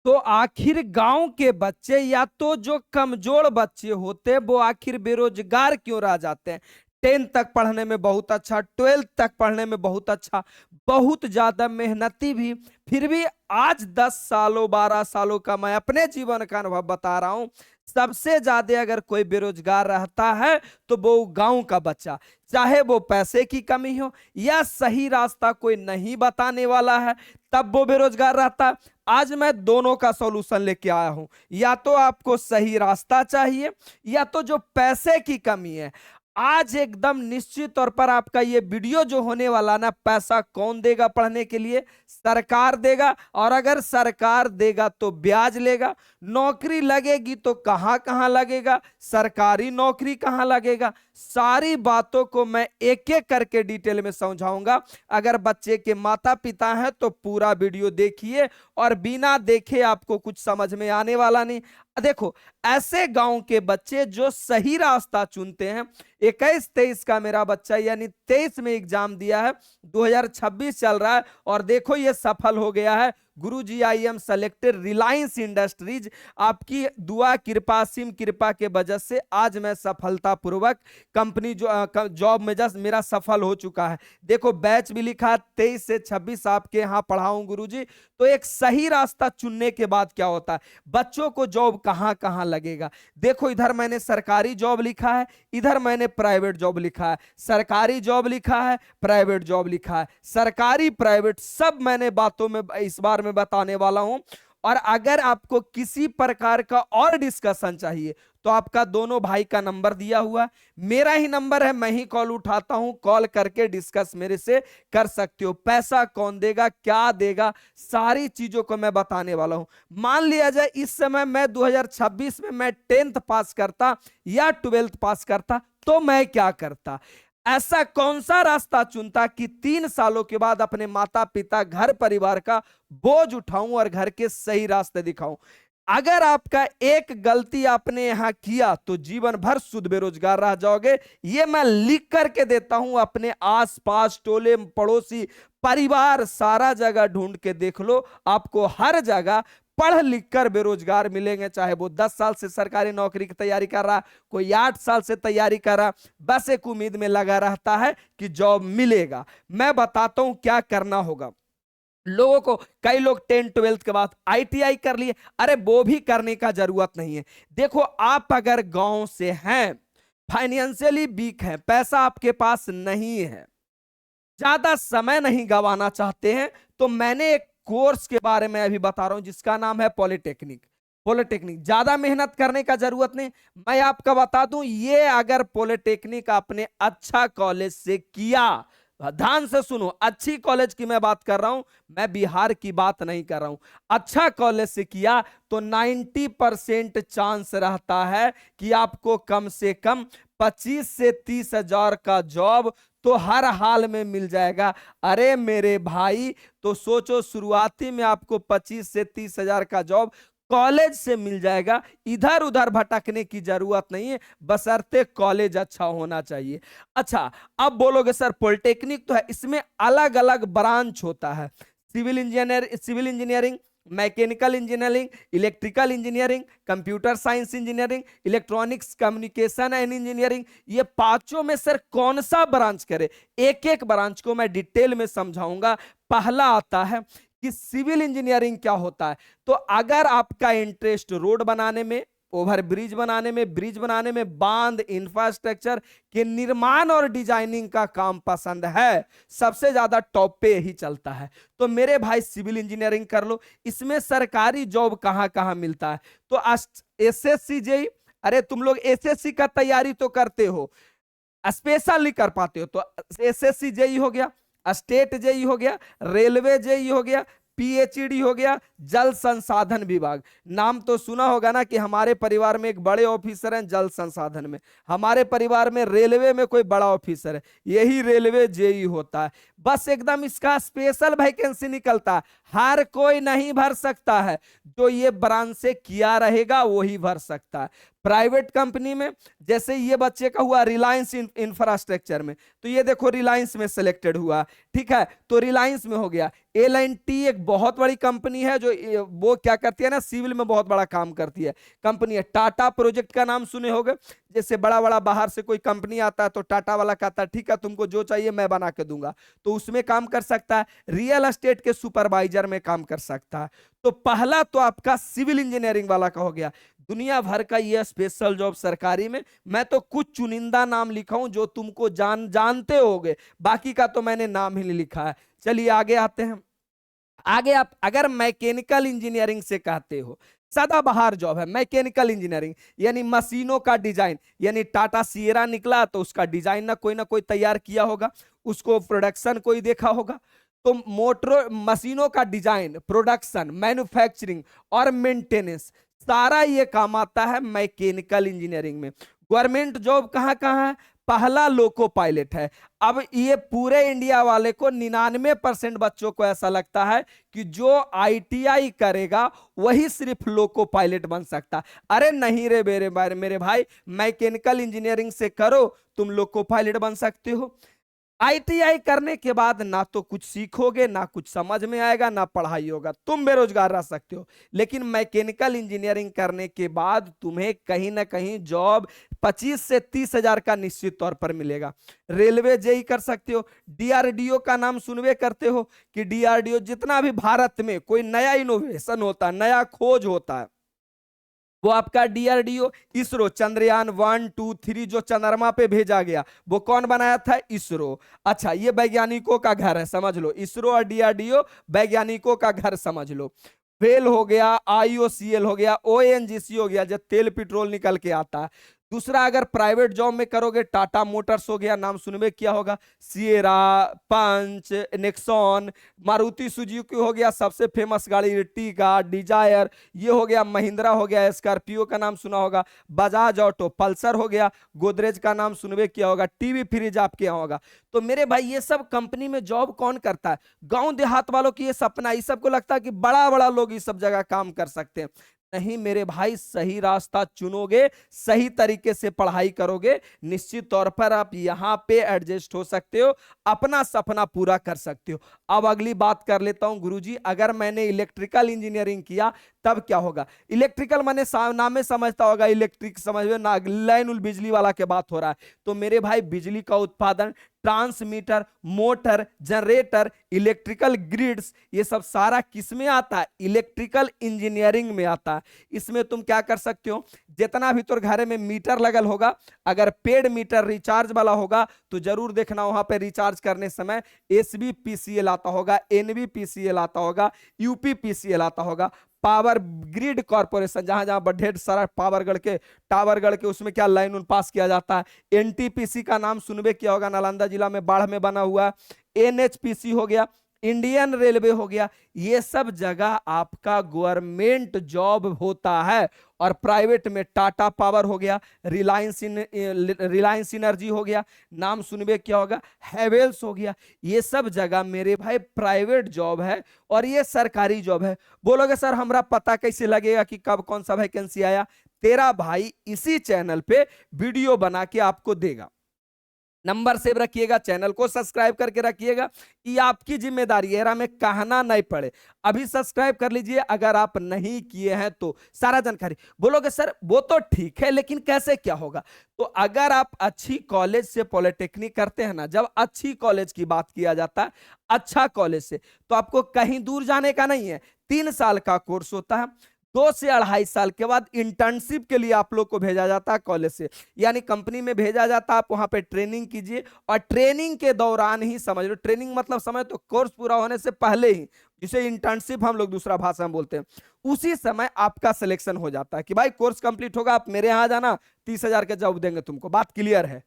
तो आखिर गांव के बच्चे या तो जो कमजोर बच्चे होते हैं वो आखिर बेरोजगार क्यों रह जाते हैं? 10th तक पढ़ने में बहुत अच्छा, 12th तक पढ़ने में बहुत अच्छा, बहुत ज्यादा मेहनती भी, फिर भी आज 10 सालों 12 सालों का मैं अपने जीवन का अनुभव बता रहा हूं, सबसे ज्यादा अगर कोई बेरोजगार रहता है तो वो गांव का बच्चा, चाहे वो पैसे की कमी हो या सही रास्ता कोई नहीं बताने वाला है, तब वो बेरोजगार रहता है। आज मैं दोनों का सॉल्यूशन लेके आया हूं, या तो आपको सही रास्ता चाहिए या तो जो पैसे की कमी है। आज एकदम निश्चित तौर पर आपका ये वीडियो जो होने वाला ना, पैसा कौन देगा पढ़ने के लिए? सरकार देगा, और अगर सरकार देगा तो ब्याज लेगा। नौकरी लगेगी तो कहां कहां लगेगा, सरकारी नौकरी कहां लगेगा, सारी बातों को मैं एक एक करके डिटेल में समझाऊंगा। अगर बच्चे के माता पिता हैं तो पूरा वीडियो देखिए, और बिना देखे आपको कुछ समझ में आने वाला नहीं। देखो, ऐसे गांव के बच्चे जो सही रास्ता चुनते हैं, 21-23 का मेरा बच्चा यानी 23 में एग्जाम दिया है, 2026 चल रहा है और देखो ये सफल हो गया है। Guruji I am selected Reliance Industries, आपकी दुआ कृपा सिम कृपा के वजह से आज मैं सफलतापूर्वक कंपनी जो जॉब में जस्ट मेरा सफल हो चुका है। देखो बैच भी लिखा 23 से 26 आपके यहाँ पढ़ाऊं गुरुजी। तो एक सही रास्ता चुनने के बाद क्या होता है, बच्चों को जॉब कहां कहां लगेगा। देखो इधर मैंने सरकारी जॉब लिखा है, इधर मैंने प्राइवेट जॉब लिखा है, सरकारी जॉब लिखा है, प्राइवेट जॉब लिखा है, सरकारी प्राइवेट सब मैंने बातों में इस बार में बताने वाला हूं। और अगर आपको किसी प्रकार का और डिस्कशन चाहिए तो आपका दोनों भाई का नंबर दिया हुआ है, मेरा ही नंबर है, मैं ही कॉल उठाता हूं, कॉल करके डिस्कस मेरे से कर सकते हो। पैसा कौन देगा, क्या देगा, सारी चीजों को मैं बताने वाला हूं। मान लिया जाए इस समय मैं 2026 में मैं 10th पास करता या 12th पास करता तो मैं क्या करता? ऐसा कौन सा रास्ता चुनता कि 3 सालों के बाद अपने माता पिता घर परिवार का बोझ उठाऊं और घर के सही रास्ते दिखाऊं। अगर आपका एक गलती आपने यहां किया तो जीवन भर शुद्ध बेरोजगार रह जाओगे। ये मैं लिख करके देता हूं, अपने आसपास टोले पड़ोसी परिवार सारा जगह ढूंढ के देख लो, आपको हर जगह पढ़ लिख कर बेरोजगार मिलेंगे। चाहे वो 10 साल से सरकारी नौकरी की तैयारी कर रहा, कोई 8 साल से तैयारी कर रहा, बस एक उम्मीद में लगा रहता है कि जॉब मिलेगा। मैं बताता हूं क्या करना होगा लोगों को। कई लोग 10th-12th के बाद आईटीआई कर लिए, अरे वो भी करने का जरूरत नहीं है। देखो आप अगर गांव से हैं, फाइनेंशियली वीक है, पैसा आपके पास नहीं है, ज्यादा समय नहीं गंवाना चाहते हैं, तो मैंने एक कोर्स के बारे में अभी बता रहा हूं जिसका नाम है पॉलिटेक्निक। पॉलिटेक्निक ज्यादा मेहनत करने का जरूरत नहीं। मैं आपका बता दूं, ये अगर पॉलिटेक्निक आपने अच्छा कॉलेज से किया, ध्यान से सुनो, अच्छी कॉलेज की मैं बात कर रहा हूं, मैं बिहार की बात नहीं कर रहा हूं। अच्छा कॉलेज से किया तो 90% चांस रहता है कि आपको कम से कम 25 से 30 हजार का जॉब तो हर हाल में मिल जाएगा। अरे मेरे भाई, तो सोचो शुरुआती में आपको 25 से 30 हजार का जॉब कॉलेज से मिल जाएगा, इधर उधर भटकने की जरूरत नहीं है, बशर्ते कॉलेज अच्छा होना चाहिए। अच्छा, अब बोलोगे सर पॉलिटेक्निक तो है, इसमें अलग अलग ब्रांच होता है, civil engineering, mechanical engineering, electrical engineering, computer science engineering, electronics communication and engineering, ये पांचों में सर कौन सा ब्रांच करे? एक एक ब्रांच को मैं डिटेल में समझाऊंगा। पहला आता है कि सिविल इंजीनियरिंग क्या होता है। तो अगर आपका इंटरेस्ट रोड बनाने में, ओवर ब्रिज बनाने में, ब्रिज बनाने में, बांध इंफ्रास्ट्रक्चर के निर्माण और डिजाइनिंग का काम पसंद है, सबसे ज्यादा टॉप पे ही चलता है, तो मेरे भाई सिविल इंजीनियरिंग कर लो। इसमें सरकारी जॉब कहां कहां मिलता है? तो एसएससी जेई, अरे तुम लोग एसएससी का तैयारी तो करते हो, स्पेशल नहीं कर पाते हो, तो एसएससी जेई हो गया, स्टेट जेई हो गया, रेलवे जेई हो गया, पीएचडी हो गया, जल संसाधन विभाग। नाम तो सुना होगा ना कि हमारे परिवार में एक बड़े ऑफिसर हैं जल संसाधन में, हमारे परिवार में रेलवे में कोई बड़ा ऑफिसर है, यही रेलवे जेई होता है। बस एकदम इसका स्पेशल वैकेंसी निकलता है, हर कोई नहीं भर सकता है, जो ये ब्रांच से किया रहेगा वही भर सकता है। प्राइवेट कंपनी में जैसे ये बच्चे का हुआ रिलायंस इंफ्रास्ट्रक्चर में, तो ये देखो रिलायंस में सिलेक्टेड हुआ, ठीक है, तो रिलायंस में हो गया। L&T एक बहुत बड़ी कंपनी है जो वो क्या करती है ना, सिविल में बहुत बड़ा काम करती है कंपनी है। टाटा प्रोजेक्ट का नाम सुने होंगे, जैसे बड़ा बड़ा बाहर से कोई कंपनी आता है तो टाटा वाला कहता है ठीक है तुमको जो चाहिए मैं बना के दूंगा, तो उसमें काम कर सकता है। रियल एस्टेट के सुपरवाइजर में काम कर सकता है। तो पहला तो आपका सिविल इंजीनियरिंग वाला का हो गया। दुनिया भर का ये स्पेशल जॉब सरकारी में, मैं तो कुछ चुनिंदा नाम लिखा हूं जो तुमको जानते होगे, बाकी का तो मैंने नाम ही नहीं लिखा है। चलिए आगे आते हैं। आगे आप अगर मैकेनिकल इंजीनियरिंग से कहते हो, सदाबहार जॉब है मैकेनिकल इंजीनियरिंग, यानी मशीनों का डिजाइन, यानी टाटा सिएरा निकला तो उसका डिजाइन ना कोई तैयार किया होगा, उसको प्रोडक्शन कोई देखा होगा। तो मोटर मशीनों का डिजाइन, प्रोडक्शन, मैन्युफैक्चरिंग और मेंटेनेंस, सारा ये काम आता है मैकेनिकल इंजीनियरिंग में। गवर्नमेंट जॉब कहां कहां है? पहला लोको पायलट है। अब ये पूरे इंडिया वाले को 99% बच्चों को ऐसा लगता है कि जो ITI करेगा वही सिर्फ लोको पायलट बन सकता। अरे नहीं रे मेरे भाई, मैकेनिकल इंजीनियरिंग से करो तुम लोको पायलट बन सकते हो। ITI करने के बाद ना तो कुछ सीखोगे, ना कुछ समझ में आएगा, ना पढ़ाई होगा, तुम बेरोजगार रह सकते हो। लेकिन मैकेनिकल इंजीनियरिंग करने के बाद तुम्हें कहीं ना कहीं जॉब 25 से 30 हजार का निश्चित तौर पर मिलेगा। रेलवे जेई कर सकते हो। DRDO का नाम सुनवे करते हो कि DRDO जितना भी भारत में कोई नया इनोवेशन होता है, नया खोज होता है, वो आपका DRDO। इसरो चंद्रयान 1 2 3 जो चंद्रमा पे भेजा गया वो कौन बनाया था? इसरो। अच्छा, ये वैज्ञानिकों का घर है, समझ लो, इसरो और DRDO वैज्ञानिकों का घर समझ लो। फेल हो गया, IOCL हो गया, ONGC हो गया, जब तेल पेट्रोल निकल के आता है। दूसरा अगर प्राइवेट जॉब में करोगे, टाटा मोटर्स हो गया, नाम सुनवे किया होगा, सिएरा, पंच, नेक्सॉन, मारुति सुजुकी हो गया, सबसे फेमस गाड़ी इर्टिगा, डिजायर, ये हो गया, महिंद्रा हो गया, स्कॉर्पियो का नाम सुना होगा, बजाज ऑटो, पल्सर हो गया, गोदरेज का नाम सुनवे किया होगा, टीवी फ्रिज आपके यहाँ होगा। तो मेरे भाई ये सब कंपनी में जॉब कौन करता है? गांव देहात वालों की ये सपना, इस सबको लगता है कि बड़ा बड़ा लोग इस सब जगह काम कर सकते हैं। नहीं मेरे भाई, सही रास्ता चुनोगे, सही तरीके से पढ़ाई करोगे, निश्चित तौर पर आप यहां पे एडजस्ट हो सकते हो, अपना सपना पूरा कर सकते हो। अब अगली बात कर लेता हूं गुरुजी, अगर मैंने इलेक्ट्रिकल इंजीनियरिंग किया तब क्या होगा? इलेक्ट्रिकल मैंने नाम में समझता होगा, इलेक्ट्रिक समझ में ना, लाइन बिजली वाला के बात हो रहा है। तो मेरे भाई बिजली का उत्पादन, transmitter, motor, generator, electrical grids, ये सब सारा किस में आता है? इलेक्ट्रिकल इंजीनियरिंग में आता है। इसमें तुम क्या कर सकते हो, जितना भी तुम घर में मीटर लगल होगा, अगर पेड मीटर रिचार्ज वाला होगा तो जरूर देखना वहां पे रिचार्ज करने समय SBPCL आता होगा, NBPCL आता होगा, UPPCL आता होगा। पावर ग्रिड कॉर्पोरेशन, जहां जहां ढेर सारा पावर टावर गढ़ के उसमें क्या लाइन उन पास किया जाता है। NTPC का नाम सुनबे किया होगा, नालंदा जिला में बाढ़ में बना हुआ। NHPC हो गया, इंडियन रेलवे हो गया। ये सब जगह आपका गवर्नमेंट जॉब होता है। और प्राइवेट में टाटा पावर हो गया, रिलायंस एनर्जी हो गया, नाम सुनबे क्या होगा, हैवेल्स हो गया। ये सब जगह मेरे भाई प्राइवेट जॉब है और ये सरकारी जॉब है। बोलोगे सर हमरा पता कैसे लगेगा कि कब कौन सा वैकेंसी आया? तेरा भाई इसी चैनल पे वीडियो बना के आपको देगा। नंबर सेव रखिएगा, चैनल को सब्सक्राइब करके रखिएगा, ये आपकी जिम्मेदारी है, हमें कहना नहीं पड़े। अभी सब्सक्राइब कर लीजिए अगर आप नहीं किए हैं तो, सारा जानकारी। बोलोगे सर वो तो ठीक है लेकिन कैसे क्या होगा? तो अगर आप अच्छी कॉलेज से पॉलिटेक्निक करते हैं ना, जब अच्छी कॉलेज की बात किया जाता है, अच्छा कॉलेज से, तो आपको कहीं दूर जाने का नहीं है। 3 साल का कोर्स होता है, 2 से 2.5 साल के बाद इंटर्नशिप के लिए आप लोग को भेजा जाता है कॉलेज से, यानी कंपनी में भेजा जाता है। आप वहां पे ट्रेनिंग कीजिए और ट्रेनिंग के दौरान ही, समझ लो ट्रेनिंग मतलब समझ तो कोर्स पूरा होने से पहले ही, जिसे इंटर्नशिप हम लोग दूसरा भाषा में बोलते हैं, उसी समय आपका सिलेक्शन हो जाता है कि भाई कोर्स कंप्लीट होगा, आप मेरे यहां जाना, 30,000 का जॉब देंगे तुमको। बात क्लियर है?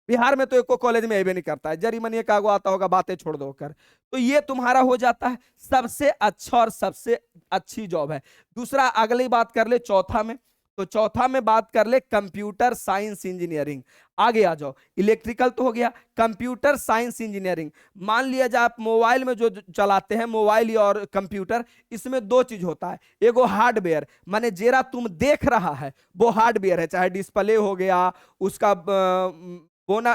बिहार में तो एक को कॉलेज में भी नहीं करता है, जरी मनी का आता होगा, बातें छोड़ दो कर। तो ये तुम्हारा हो जाता है सबसे अच्छा और सबसे अच्छी जॉब है। दूसरा अगली बात कर ले, चौथा में तो चौथा में बात कर ले कंप्यूटर साइंस इंजीनियरिंग। आगे आ जाओ, इलेक्ट्रिकल तो हो गया, कंप्यूटर साइंस इंजीनियरिंग। मान लिया जाए आप मोबाइल में जो चलाते हैं, मोबाइल और कंप्यूटर, इसमें दो चीज होता है, एगो हार्डवेयर माने जेरा तुम देख रहा है वो हार्डवेयर है, चाहे डिस्प्ले हो गया उसका बोना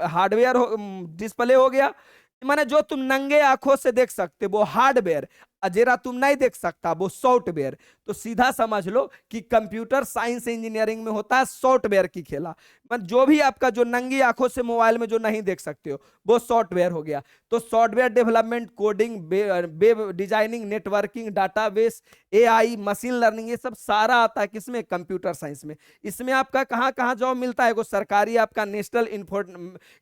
हार्डवेयर हो, डिस्प्ले हो गया, माने जो तुम नंगे आंखों से देख सकते वो हार्डवेयर, अजेरा तुम नहीं देख सकता वो सॉफ्टवेयर। तो सीधा समझ लो कि कंप्यूटर साइंस इंजीनियरिंग में होता है सॉफ्टवेयर की खेला, मतलब जो भी आपका जो नंगी आंखों से मोबाइल में जो नहीं देख सकते हो वो सॉफ्टवेयर हो गया। तो software development, coding, web designing, networking, database, AI, machine learning, ये सब सारा आता है किसमें, कंप्यूटर साइंस में। इसमें आपका कहाँ कहाँ जॉब मिलता है, सरकारी आपका नेशनल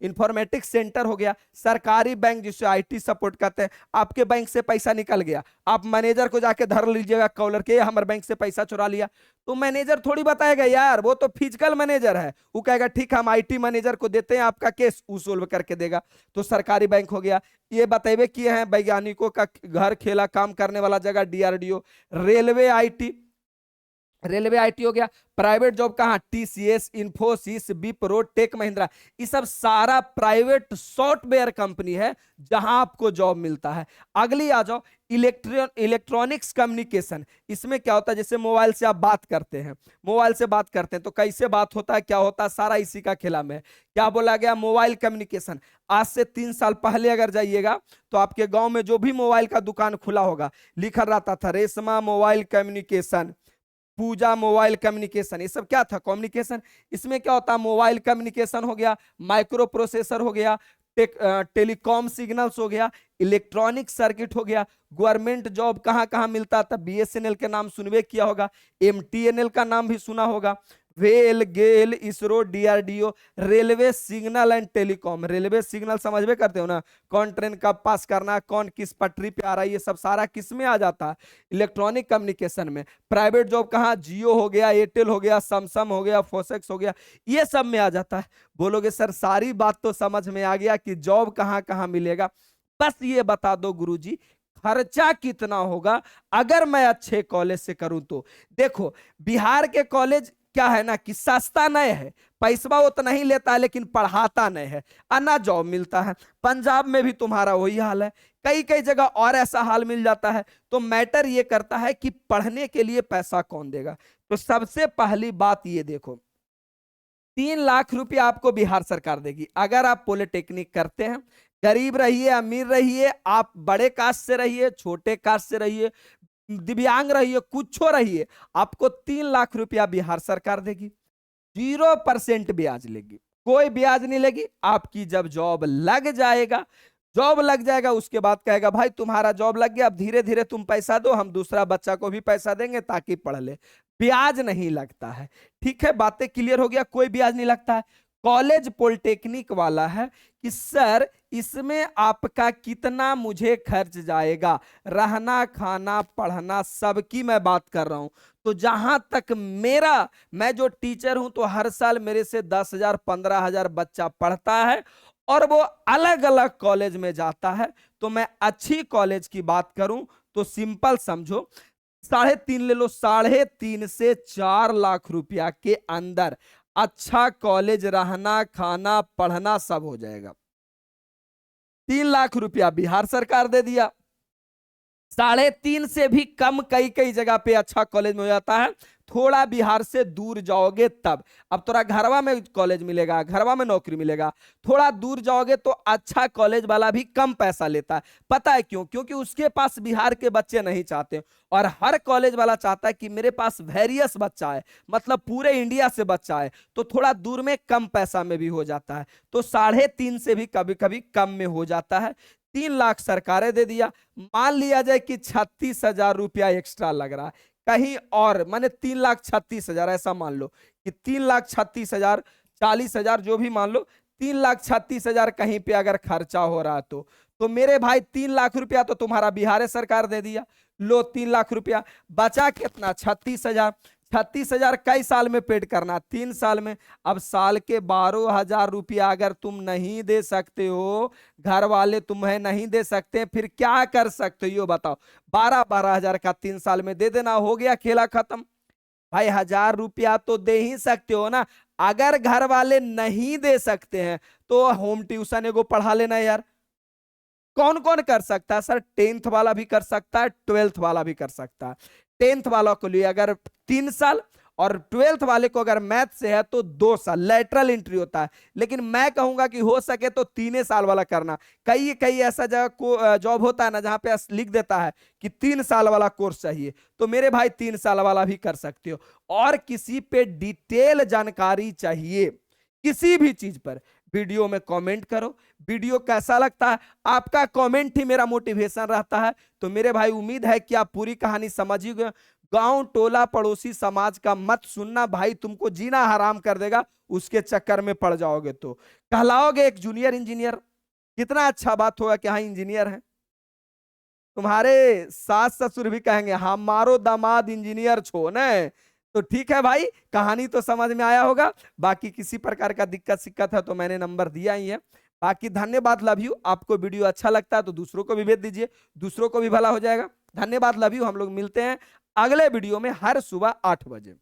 इंफॉर्मेटिक्स सेंटर हो गया, सरकारी बैंक जिसे आईटी सपोर्ट करते हैं, आपके बैंक से पैसा निकल गया, आप मैनेजर को जाके धर लीजिएगा कॉलर के, हमारे बैंक से पैसा चुरा लिया, तो मैनेजर थोड़ी बताएगा यार, वो तो फिजिकल मैनेजर है, वो कहेगा ठीक हम आईटी मैनेजर को देते हैं आपका केस, वो सोल्व करके देगा। तो सरकारी बैंक हो गया। ये बतेबे किए हैं वैज्ञानिकों का घर खेला काम करने वाला जगह DRDO. Railway IT, railway IT हो गया। प्राइवेट जॉब कहाँ, टीसीएस, इंफोसिस, विप्रो, टेक महिंद्रा, ये सब सारा प्राइवेट सॉफ्टवेयर कंपनी है जहां आपको जॉब मिलता है। अगली आ जाओ, इलेक्ट्रॉनिक्स कम्युनिकेशन। इसमें क्या होता है, जैसे मोबाइल से आप बात करते हैं, मोबाइल से बात करते हैं तो कैसे बात होता है, क्या होता है, सारा इसी का खेला में है। क्या बोला गया, मोबाइल कम्युनिकेशन। आज से 3 साल पहले अगर जाइएगा तो आपके गांव में जो भी मोबाइल का दुकान खुला होगा, लिखा रहता था रेशमा मोबाइल कम्युनिकेशन, पूजा मोबाइल कम्युनिकेशन, ये सब क्या था, कम्युनिकेशन। इसमें क्या होता है, मोबाइल कम्युनिकेशन हो गया, माइक्रो प्रोसेसर हो गया, टेलीकॉम सिग्नल्स हो गया, इलेक्ट्रॉनिक सर्किट हो गया। गवर्नमेंट जॉब कहां कहां मिलता था, बीएसएनएल के नाम सुनवे किया होगा, एमटीएनएल का नाम भी सुना होगा, well, GAIL, ISRO, DRDO. Railway signal and telecom, railway signal समझ में करते हो ना, कौन ट्रेन कब पास करना, कौन किस पटरी पे आ रहा है, ये सब सारा किस में आ जाता है, इलेक्ट्रॉनिक कम्युनिकेशन में। प्राइवेट जॉब कहाँ, जियो हो गया, एयरटेल हो गया, सैमसंग हो गया, फोसेक्स हो गया, ये सब में आ जाता है। बोलोगे सर सारी बात तो समझ में आ गया कि जॉब कहाँ कहाँ मिलेगा, बस ये बता दो गुरुजी खर्चा कितना होगा अगर मैं अच्छे कॉलेज से करूं तो। देखो बिहार के कॉलेज क्या है ना कि सस्ता नहीं है, पैसा उतना ही लेता है लेकिन पढ़ाता नहीं है, अन्ना जॉब मिलता है। पंजाब में भी तुम्हारा वही हाल है, कई कई जगह और ऐसा हाल मिल जाता है। तो मैटर ये करता है कि पढ़ने के लिए पैसा कौन देगा। तो सबसे पहली बात ये देखो, 3 लाख रुपया आपको बिहार सरकार देगी अगर आप पॉलिटेक्निक करते हैं। गरीब रहिए अमीर रहिए, आप बड़े कास्ट से रहिए छोटे कास्ट से रहिए, दिव्यांग रहिए कुछ रहिए, आपको 3 लाख रुपया बिहार सरकार देगी। 0% ब्याज लेगी, कोई ब्याज नहीं लेगी। आपकी जब जॉब लग जाएगा, जॉब लग जाएगा उसके बाद कहेगा भाई तुम्हारा जॉब लग गया, अब धीरे धीरे तुम पैसा दो, हम दूसरा बच्चा को भी पैसा देंगे ताकि पढ़ ले। ब्याज नहीं लगता है, ठीक है, बातें क्लियर हो गया, कोई ब्याज नहीं लगता है। कॉलेज पॉलिटेक्निक वाला है कि सर इसमें आपका कितना मुझे खर्च जाएगा, रहना खाना पढ़ना सबकी मैं बात कर रहा हूं। तो जहां तक मैं जो टीचर हूं तो हर साल मेरे से 10,000 15,000 बच्चा पढ़ता है और वो अलग अलग कॉलेज में जाता है। तो मैं अच्छी कॉलेज की बात करूं तो सिंपल समझो, 3.5 ले लो, 3.5 से 4 लाख रुपया के अंदर अच्छा कॉलेज, रहना खाना पढ़ना सब हो जाएगा। 3 लाख रुपया बिहार सरकार दे दिया, 3.5 से भी कम कई कई जगह पे अच्छा कॉलेज में हो जाता है। थोड़ा बिहार से दूर जाओगे तब, अब थोड़ा घरवा में कॉलेज मिलेगा, घरवा में नौकरी मिलेगा, थोड़ा दूर जाओगे तो अच्छा कॉलेज वाला भी कम पैसा लेता है। पता है क्यों? क्योंकि उसके पास बिहार के बच्चे नहीं चाहते, और हर कॉलेज वाला चाहता है कि मेरे पास वेरियस बच्चा है, मतलब पूरे इंडिया से बच्चा है, तो थोड़ा दूर में कम पैसा में भी हो जाता है। तो 3.5 से भी कभी कभी कम में हो जाता है। 3 लाख सरकारें दे दिया। मान लिया जाए कि 36,000 रुपया एक्स्ट्रा लग रहा है कहीं और, माने 3,36,000 ऐसा मान लो कि 3,36,000 40,000 जो भी मान लो, 3,36,000 कहीं पे अगर खर्चा हो रहा तो मेरे भाई 3 लाख रुपया तो तुम्हारा बिहार सरकार दे दिया। लो 3 लाख रुपया बचा कितना, 36,000। 36,000 कई साल में पेड करना, 3 साल में। अब साल के 12,000 रुपया अगर तुम नहीं दे सकते हो, घर वाले तुम्हें नहीं दे सकते, फिर क्या कर सकते हो ये बताओ। 12,000 का 3 साल में दे देना, हो गया खेला खत्म। भाई 1000 रुपया तो दे ही सकते हो ना। अगर घर वाले नहीं दे सकते हैं तो होम ट्यूशन एगो पढ़ा लेना यार। कौन कौन कर सकता है सर? 10th वाला भी कर सकता है, 12th वाला भी कर सकता है। 10th वाला को लिए अगर 3 साल, और 12th वाले को अगर मैथ से है तो 2 साल लेटरल एंट्री होता है। लेकिन मैं कहूंगा कि हो सके तो 3 साल वाला करना। कई कई ऐसा जगह को जॉब होता है ना जहां पे लिख देता है कि 3 साल वाला कोर्स चाहिए, तो मेरे भाई 3 साल वाला भी कर सकते हो। और किसी पे डिटेल जानकारी चाहिए किसी भी चीज पर, वीडियो में कमेंट करो। वीडियो कैसा लगता है, आपका कमेंट ही मेरा मोटिवेशन रहता है। तो मेरे भाई उम्मीद है कि आप पूरी कहानी समझ ही गए। गांव टोला पड़ोसी समाज का मत सुनना भाई, तुमको जीना हराम कर देगा, उसके चक्कर में पड़ जाओगे तो कहलाओगे एक जूनियर इंजीनियर। कितना अच्छा बात होगा कि हाँ इंजीनियर है। तुम्हारे सास ससुर भी कहेंगे हमारो दामाद इंजीनियर छो ने। तो ठीक है भाई, कहानी तो समझ में आया होगा। बाकी किसी प्रकार का दिक्कत सिक्कत है तो मैंने नंबर दिया ही है। बाकी धन्यवाद, लव यू। आपको वीडियो अच्छा लगता है तो दूसरों को भी भेज दीजिए, दूसरों को भी भला हो जाएगा। धन्यवाद, लव यू। हम लोग मिलते हैं अगले वीडियो में हर सुबह 8 बजे।